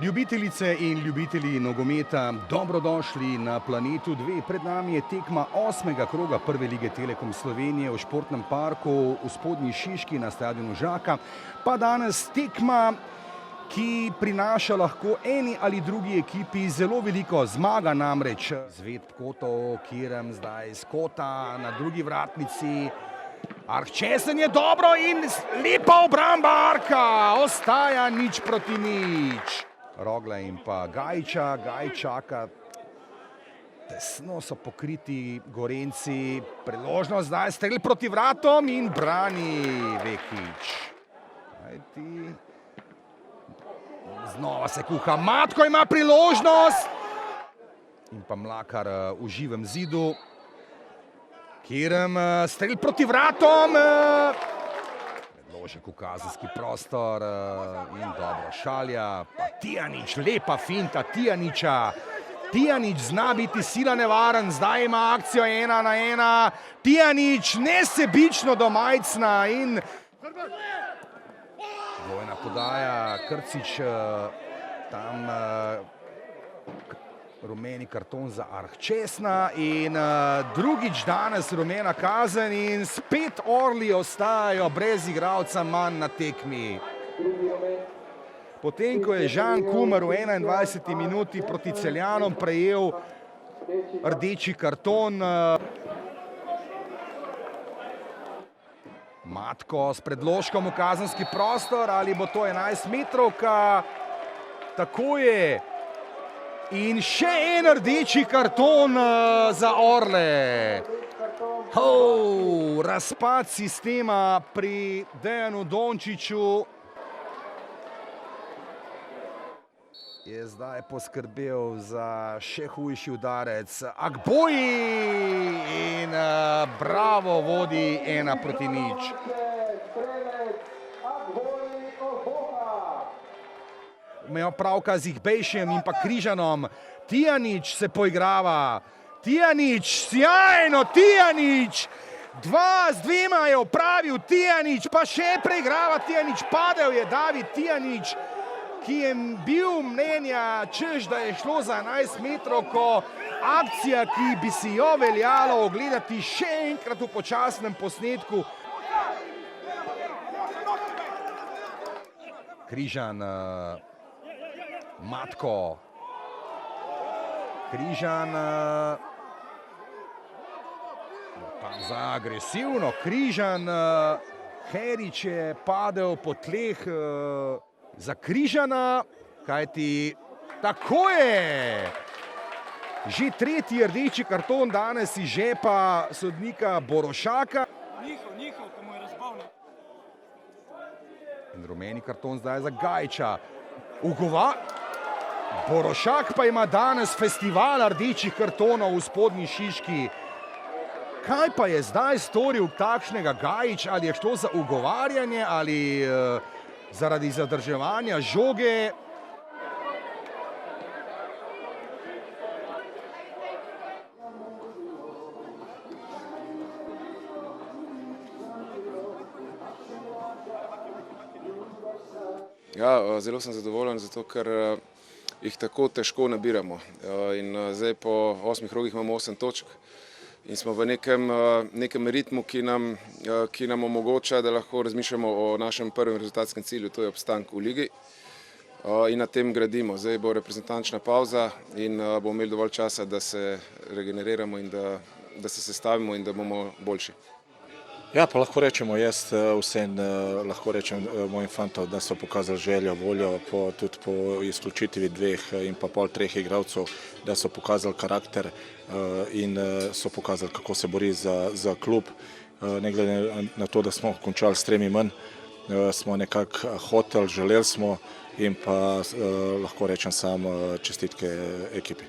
Ljubitelice in ljubitelji nogometa, dobrodošli na Planetu 2. Pred nami je tekma 8. kroga Prve lige Telekom Slovenije v športnem parku v Spodnji Šiški na stadionu Žaka. Pa danes tekma, ki prinaša lahko eni ali drugi ekipi zelo veliko zmaga, namreč Zvet Kotov, Kirem zdaj z kota na drugi vratnici. Arhčesen je dobro in lepa obramba Arka, ostaja 0:0. Rogla in pa Gajča, Gaj čaka, tesno so pokriti Gorenjci, priložnost zdaj strel proti vratom in brani Vekič. Znova se kuha, Matko ima priložnost in pa Mlakar v živem zidu. Kirem strel proti vratom, predložek v kazenski prostor in dobro Šalja, pa Tijanič, lepa finta Tijaniča. Tijanič zna biti sila nevaren, zdaj ima akcijo 1-1. Tijanič nesebično do Majcna in dvojna podaja, Krcič tam rumeni karton za Arhčesna in drugič danes rumena kazen in spet Orli ostajajo brez igralca manj na tekmi. Potem, ko je Žan Kumer v 21. minuti proti Celjanom prejel rdeči karton. Matko s predložkom v kazenski prostor, ali bo to 11-metrovka? Tako je. In še en rdeči karton za Orle. Razpad sistema pri Dejanu Dončiću je zdaj poskrbel za še hujši udarec. Agboji in bravo vodi 1:0. Imajo pravka z Ihbejšem in pa Križanom. Tijanič se poigrava. Tijanič, sjajno Tijanič. 2 z 2 je opravil Tijanič, pa še preigrava Tijanič. Padel je David Tijanič, ki je bil mnenja, češ, da je šlo za 11-metrovko. Akcija, ki bi si jo veljalo ogledati še enkrat v počasnem posnetku. Križan, Matko, Križan, tam za agresivno, Križan, Herič je padel po tleh za Križana, kajti tako je. Že tretji rdeči karton danes iz žepa sodnika Borošaka. Njihov, ko mu je razbavljal. In rumeni karton zdaj za Gajča. Borošak pa ima danes festival rdečih kartonov v Spodnji Šiški. Kaj pa je zdaj storil takšnega Gajič? Ali je šlo za ugovarjanje ali zaradi zadrževanja žoge? Ja, zelo sem zadovoljen, zato ker jih tako težko nabiramo. In zdaj po 8 krogih imamo 8 točk in smo v nekem ritmu, ki nam omogoča, da lahko razmišljamo o našem prvem rezultatskem cilju, to je obstanek v ligi. In na tem gradimo. Zdaj bo reprezentančna pavza in bomo imeli dovolj časa, da se regeneriramo in da se sestavimo in da bomo boljši. Ja, pa lahko rečemo, jaz vsem lahko rečem mojim fantom, da so pokazali željo, voljo, tudi po izključitvi 2 in pa pol 3 igralcev, da so pokazali karakter in so pokazali, kako se bori za klub. Ne glede na to, da smo končali s 3 manj, smo nekako hoteli, želeli smo in pa lahko rečem sam čestitke ekipi.